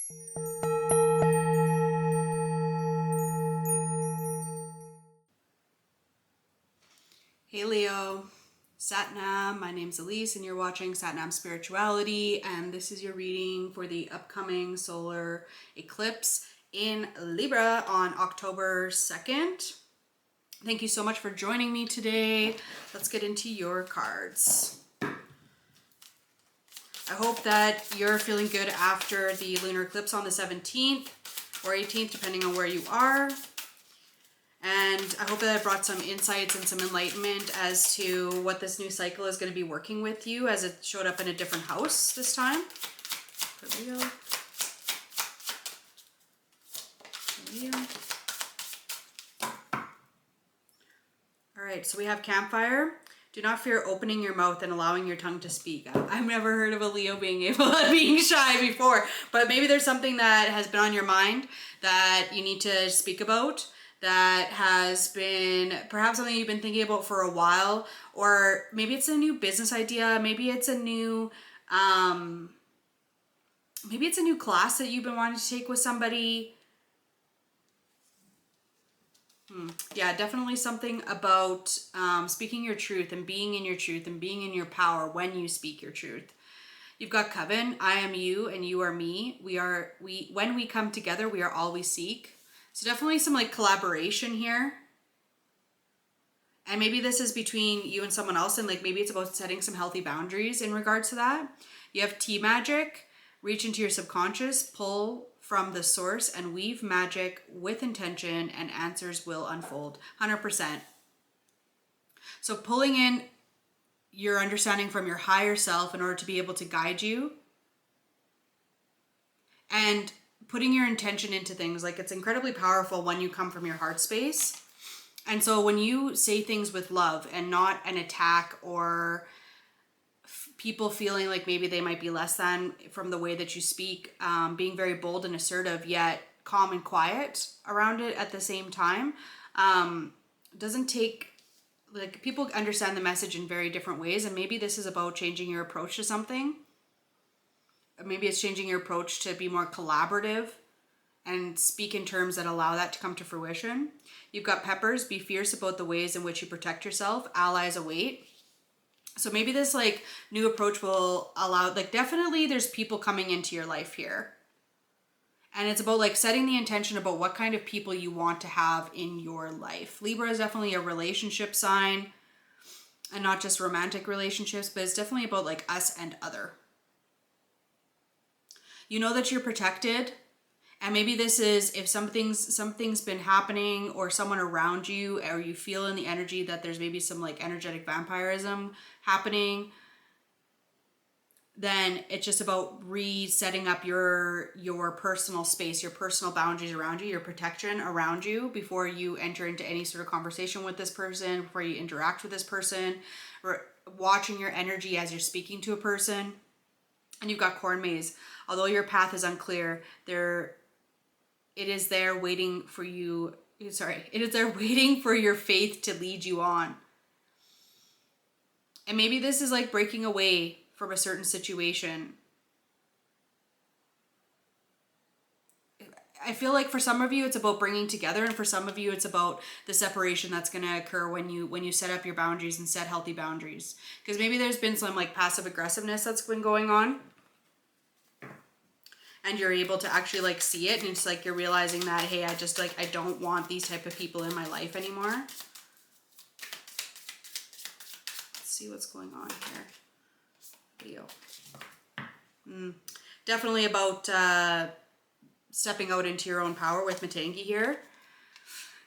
Hey Leo, Satnam, my name's Elise and you're watching Satnam Spirituality, and this is your reading for the upcoming solar eclipse in Libra on October 2nd. Thank you so much for joining me today. Let's get into your cards. I hope that you're feeling good after the lunar eclipse on the 17th or 18th, depending on where you are. And I hope that I brought some insights and some enlightenment as to what this new cycle is going to be working with you, as it showed up in a different house this time. For Leo. All right, so we have campfire. Do not fear opening your mouth and allowing your tongue to speak. I've never heard of a Leo being shy before, but maybe there's something that has been on your mind that you need to speak about, that has been perhaps something you've been thinking about for a while, or maybe it's a new business idea, maybe it's a new class that you've been wanting to take with somebody. Yeah, definitely something about speaking your truth and being in your truth and being in your power when you speak your truth. You've got Coven, I am you and you are me. When we come together, we are all we seek. So definitely some like collaboration here. And maybe this is between you and someone else, and like maybe it's about setting some healthy boundaries in regards to that. You have Tea Magic, reach into your subconscious, pull from the source and weave magic with intention, and answers will unfold. 100%. So pulling in your understanding from your higher self in order to be able to guide you, and putting your intention into things. Like, it's incredibly powerful when you come from your heart space. And so when you say things with love and not an attack, or people feeling like maybe they might be less than from the way that you speak, being very bold and assertive, yet calm and quiet around it at the same time, doesn't take, like, people understand the message in very different ways. And maybe this is about changing your approach to something. Maybe it's changing your approach to be more collaborative and speak in terms that allow that to come to fruition. You've got Peppers, be fierce about the ways in which you protect yourself. Allies await. So maybe this like new approach will allow, like, definitely there's people coming into your life here. And it's about like setting the intention about what kind of people you want to have in your life. Libra is definitely a relationship sign, and not just romantic relationships, but it's definitely about like us and other. You know that you're protected. And maybe this is if something's been happening, or someone around you, or you feel in the energy that there's maybe some like energetic vampirism happening, then it's just about resetting up your personal space, your personal boundaries around you, your protection around you before you enter into any sort of conversation with this person, before you interact with this person, or watching your energy as you're speaking to a person. And you've got Corn Maze. Although your path is unclear, it is there waiting for you. It is there waiting for your faith to lead you on. And maybe this is like breaking away from a certain situation. I feel like for some of you, it's about bringing together, and for some of you, it's about the separation that's going to occur when you set up your boundaries and set healthy boundaries. Because maybe there's been some like passive aggressiveness that's been going on, and you're able to actually like see it, and it's like you're realizing that, hey, I don't want these type of people in my life anymore. Let's see what's going on here. Leo. Definitely about stepping out into your own power with Matangi here.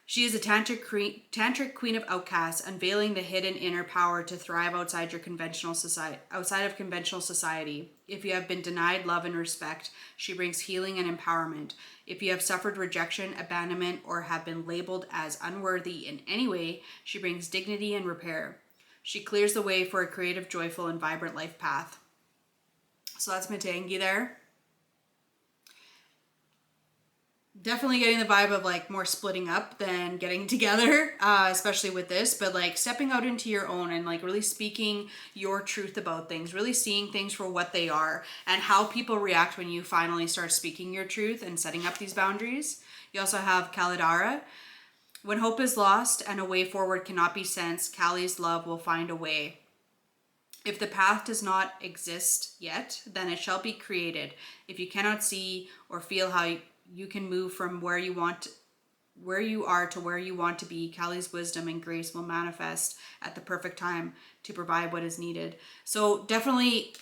She is a tantric queen of outcasts, unveiling the hidden inner power to thrive outside of conventional society. If you have been denied love and respect, she brings healing and empowerment. If you have suffered rejection, abandonment, or have been labeled as unworthy in any way, she brings dignity and repair. She clears the way for a creative, joyful, and vibrant life path. So that's Matangi there. Definitely getting the vibe of like more splitting up than getting together, especially with this, but like stepping out into your own and like really speaking your truth about things, really seeing things for what they are and how people react when you finally start speaking your truth and setting up these boundaries. You also have Kalidara. When hope is lost and a way forward cannot be sensed, Kali's love will find a way. If the path does not exist yet, then it shall be created. If you cannot see or feel how you can move from where you are to where you want to be, Kali's wisdom and grace will manifest at the perfect time to provide what is needed. So definitely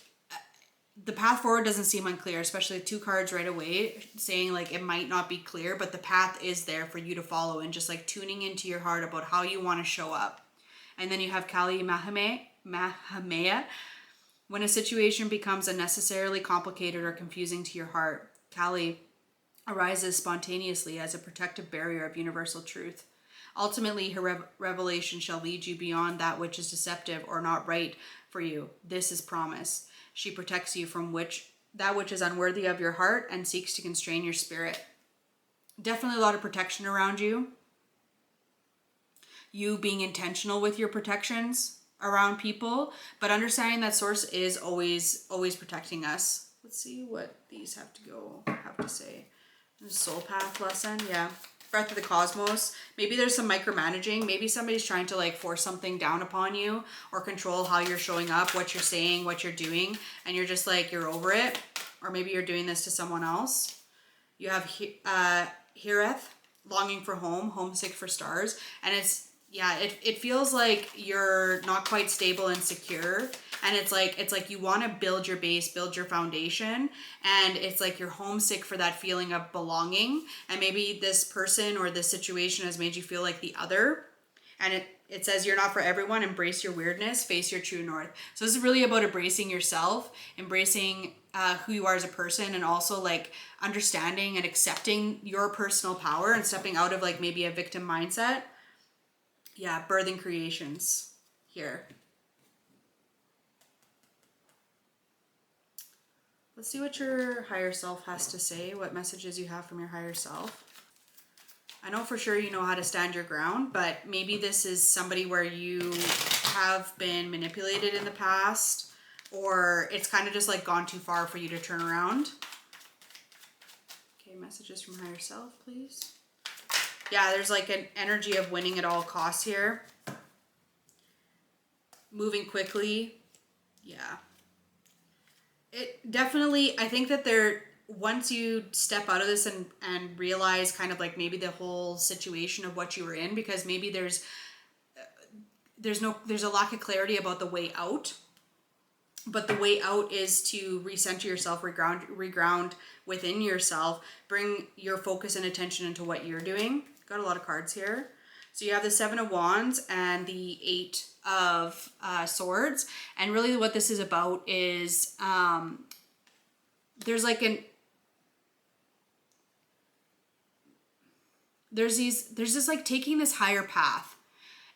the path forward doesn't seem unclear, especially 2 cards right away saying like it might not be clear, but the path is there for you to follow, and just like tuning into your heart about how you want to show up. And then you have Kali Mahamea. When a situation becomes unnecessarily complicated or confusing to your heart, Kali arises spontaneously as a protective barrier of universal truth. Ultimately, her revelation shall lead you beyond that which is deceptive or not right for you. This is promise. She protects you from that which is unworthy of your heart and seeks to constrain your spirit. Definitely a lot of protection around you. You being intentional with your protections around people, but understanding that source is always protecting us. Let's see what these have to say. The soul path lesson, yeah. Breath of the cosmos. Maybe there's some micromanaging. Maybe somebody's trying to like force something down upon you or control how you're showing up, what you're saying, what you're doing, and you're just like, you're over it. Or maybe you're doing this to someone else. You have Hireth, longing for home, homesick for stars. And it feels like you're not quite stable and secure. And it's like you want to build your base, build your foundation, and it's like you're homesick for that feeling of belonging. And maybe this person or this situation has made you feel like the other. And it says you're not for everyone. Embrace your weirdness, face your true north. So this is really about embracing yourself, embracing who you are as a person, and also like understanding and accepting your personal power and stepping out of like maybe a victim mindset. Yeah, birthing creations here. Let's see what your higher self has to say, what messages you have from your higher self. I know for sure you know how to stand your ground, but maybe this is somebody where you have been manipulated in the past, or it's kind of just like gone too far for you to turn around. Okay, messages from higher self, please. Yeah, there's like an energy of winning at all costs here. Moving quickly. Yeah. It definitely, I think that once you step out of this and realize kind of like maybe the whole situation of what you were in, because maybe there's a lack of clarity about the way out, but the way out is to recenter yourself, reground within yourself, bring your focus and attention into what you're doing. Got a lot of cards here. So you have the 7 of Wands and the 8 of Swords. And really what this is about is there's this like taking this higher path.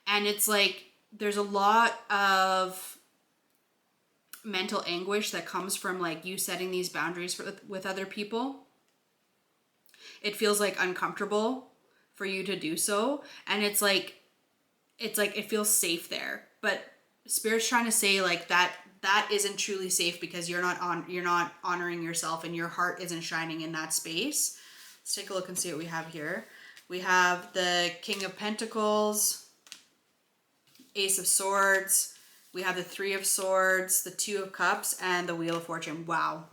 And it's like there's a lot of mental anguish that comes from like you setting these boundaries with other people. It feels like uncomfortable for you to do so, and it's like it feels safe there, but Spirit's trying to say like that isn't truly safe because you're not honoring yourself and your heart isn't shining in that space. Let's take a look and see what we have here. We have the King of Pentacles, Ace of Swords, we have the 3 of Swords, the 2 of Cups, and the Wheel of Fortune. Wow.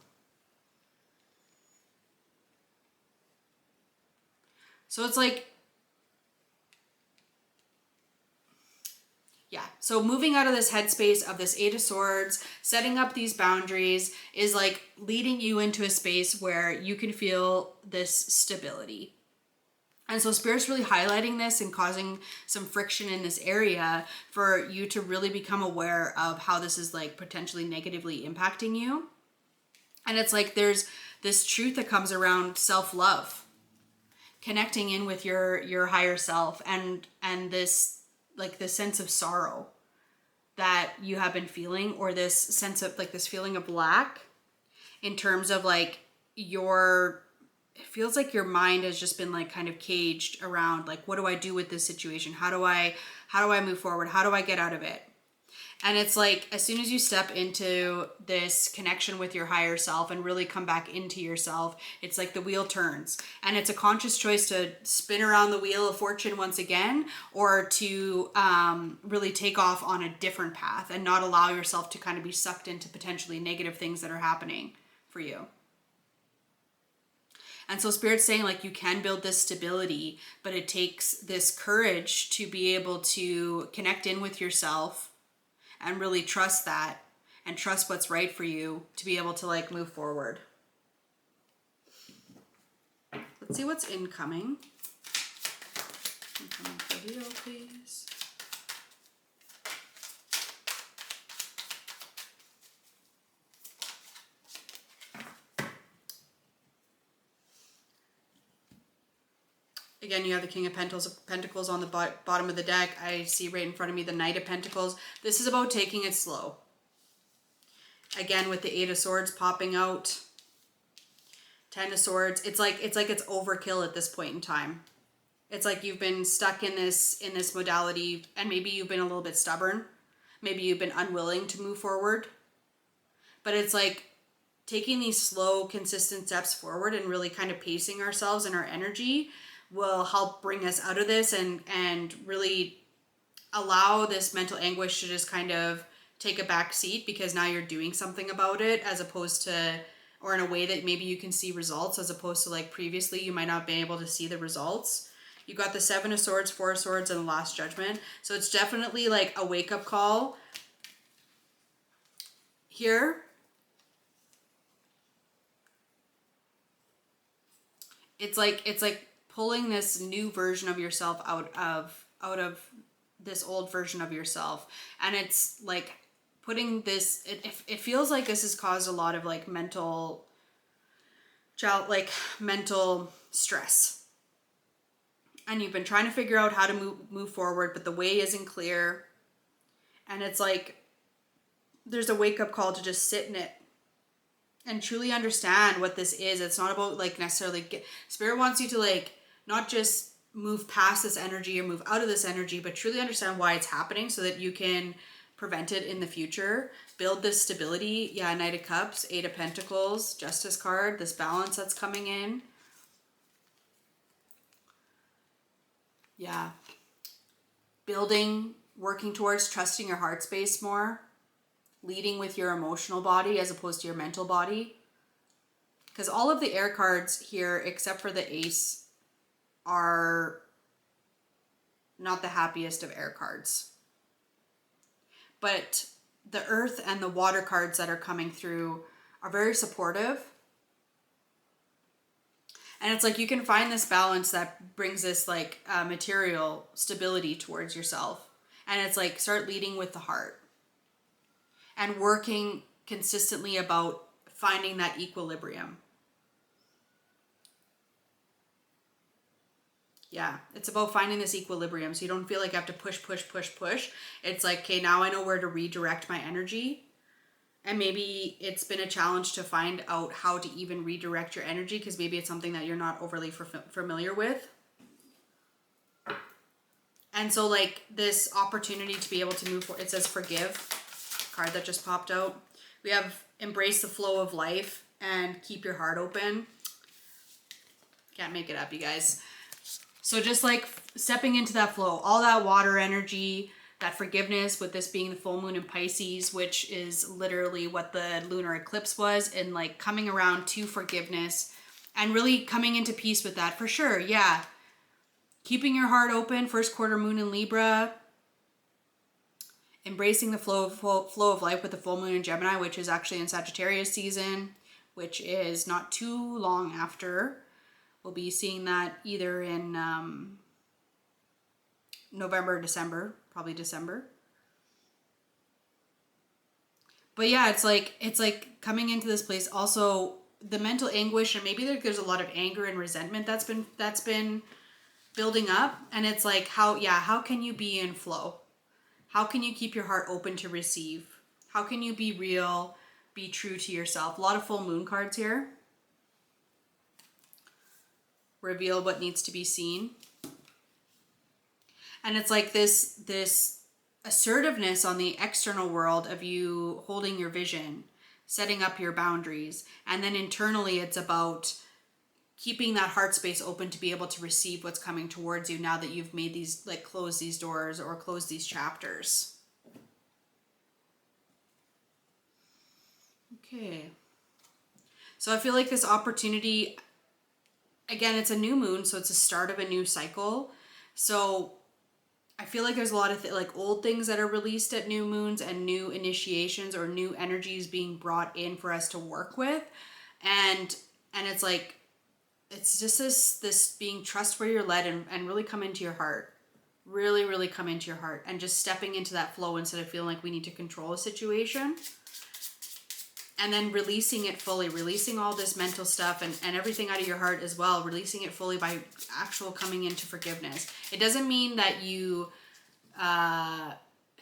So it's like, yeah. So moving out of this headspace of this 8 of Swords, setting up these boundaries is like leading you into a space where you can feel this stability. And so Spirit's really highlighting this and causing some friction in this area for you to really become aware of how this is like potentially negatively impacting you. And it's like there's this truth that comes around self-love, connecting in with your higher self, and this like this sense of sorrow that you have been feeling, or this sense of like this feeling of lack in terms of like your it feels like your mind has just been like kind of caged around like, what do I do with this situation? How do I move forward? How do I get out of it? And it's like, as soon as you step into this connection with your higher self and really come back into yourself, it's like the wheel turns. And it's a conscious choice to spin around the wheel of fortune once again, or to really take off on a different path and not allow yourself to kind of be sucked into potentially negative things that are happening for you. And so Spirit's saying like you can build this stability, but it takes this courage to be able to connect in with yourself and really trust that and trust what's right for you to be able to like move forward. Let's see what's incoming. Incoming video, please. Again, you have the King of Pentacles on the bottom of the deck. I see right in front of me the Knight of Pentacles. This is about taking it slow. Again, with the Eight of Swords popping out. Ten of Swords. It's like it's overkill at this point in time. It's like you've been stuck in this modality, and maybe you've been a little bit stubborn. Maybe you've been unwilling to move forward. But it's like taking these slow, consistent steps forward and really kind of pacing ourselves and our energy will help bring us out of this and really allow this mental anguish to just kind of take a back seat, because now you're doing something about it, as opposed to, or in a way that maybe you can see results, as opposed to like previously you might not be able to see the results. You got the Seven of Swords, Four of Swords, and the Last Judgment. So it's definitely like a wake-up call here. It's like pulling this new version of yourself out of this old version of yourself, and it's like putting this. It feels like this has caused a lot of like mental stress, and you've been trying to figure out how to move forward, but the way isn't clear, and it's like there's a wake-up call to just sit in it and truly understand what this is. It's not about like necessarily Spirit wants you to like not just move past this energy or move out of this energy, but truly understand why it's happening so that you can prevent it in the future. Build this stability. Yeah, Knight of Cups, Eight of Pentacles, Justice card, this balance that's coming in. Yeah. Building, working towards trusting your heart space more. Leading with your emotional body as opposed to your mental body. Because all of the air cards here, except for the Ace, are not the happiest of air cards. But the Earth and the water cards that are coming through are very supportive. And it's like you can find this balance that brings this like material stability towards yourself. And it's like start leading with the heart. And working consistently about finding that equilibrium. Yeah, it's about finding this equilibrium so you don't feel like you have to push. It's like, okay, now I know where to redirect my energy. And maybe it's been a challenge to find out how to even redirect your energy, because maybe it's something that you're not overly familiar with. And so like this opportunity to be able to move forward, it says forgive, card that just popped out. We have embrace the flow of life and keep your heart open. Can't make it up, you guys. So just like stepping into that flow, all that water energy, that forgiveness, with this being the full moon in Pisces, which is literally what the lunar eclipse was, and like coming around to forgiveness and really coming into peace with that for sure. Yeah. Keeping your heart open, first quarter moon in Libra. Embracing the flow of life with the full moon in Gemini, which is actually in Sagittarius season, which is not too long after. We'll be seeing that either in November or December, probably December. But yeah, it's like coming into this place. Also, the mental anguish, and maybe there's a lot of anger and resentment that's been building up. And it's like, how can you be in flow? How can you keep your heart open to receive? How can you be real, be true to yourself? A lot of full moon cards here. reveal what needs to be seen. And it's like this assertiveness on the external world of you holding your vision, setting up your boundaries. And then internally it's about keeping that heart space open to be able to receive what's coming towards you now that you've made these, like, close these doors or close these chapters. Okay. So I feel like this opportunity, again, it's a new moon, so it's a start of a new cycle. So I feel like there's a lot of like old things that are released at new moons and new initiations or new energies being brought in for us to work with. And it's like, it's just this being trust where you're led and really come into your heart. Really, really come into your heart and just stepping into that flow instead of feeling like we need to control a situation. And then releasing it fully, releasing all this mental stuff and everything out of your heart as well, releasing it fully by actual coming into forgiveness. It doesn't mean that you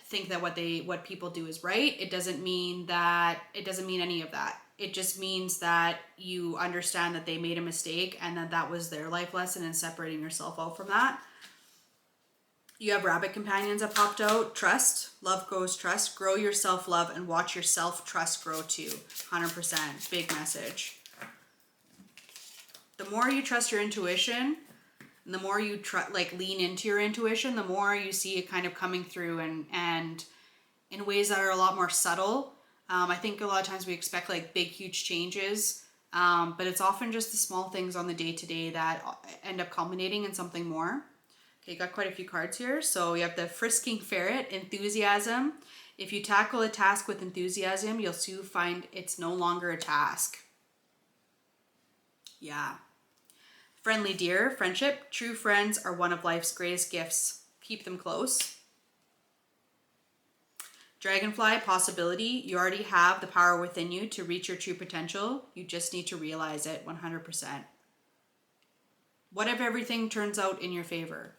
think that what people do is right. It doesn't mean any of that. It just means that you understand that they made a mistake and that was their life lesson, and separating yourself out from that. You have rabbit companions that popped out. Trust. Love grows trust. Grow your self-love and watch your self-trust grow too. 100%. Big message. The more you trust your intuition, and the more you lean into your intuition, the more you see it kind of coming through and in ways that are a lot more subtle. I think a lot of times we expect like big, huge changes, but it's often just the small things on the day-to-day that end up culminating in something more. Okay, got quite a few cards here. So we have the frisking ferret, enthusiasm. If you tackle a task with enthusiasm, you'll soon find it's no longer a task. Yeah. Friendly deer, friendship. True friends are one of life's greatest gifts. Keep them close. Dragonfly, possibility. You already have the power within you to reach your true potential. You just need to realize it 100%. What if everything turns out in your favor?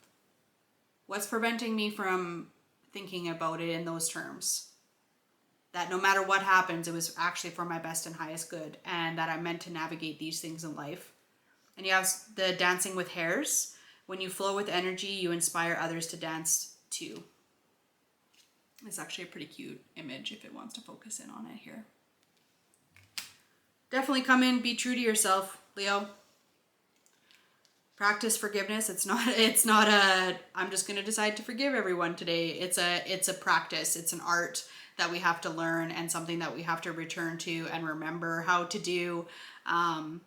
What's preventing me from thinking about it in those terms? That no matter what happens, it was actually for my best and highest good, and that I'm meant to navigate these things in life. And you have the dancing with hairs. When you flow with energy, you inspire others to dance too. It's actually a pretty cute image if it wants to focus in on it here. Definitely come in, be true to yourself, Leo. Practice forgiveness. It's not a I'm just going to decide to forgive everyone today. It's a practice. It's an art that we have to learn and something that we have to return to and remember how to do. And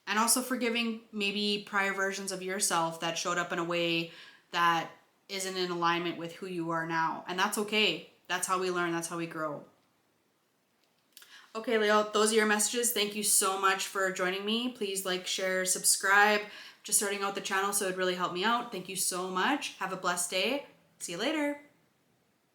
also forgiving maybe prior versions of yourself that showed up in a way that isn't in alignment with who you are now. And that's okay. That's how we learn. That's how we grow. Okay, Leo, those are your messages. Thank you so much for joining me. Please like, share, subscribe. Just starting out the channel, so it would really help me out. Thank you so much. Have a blessed day. See you later.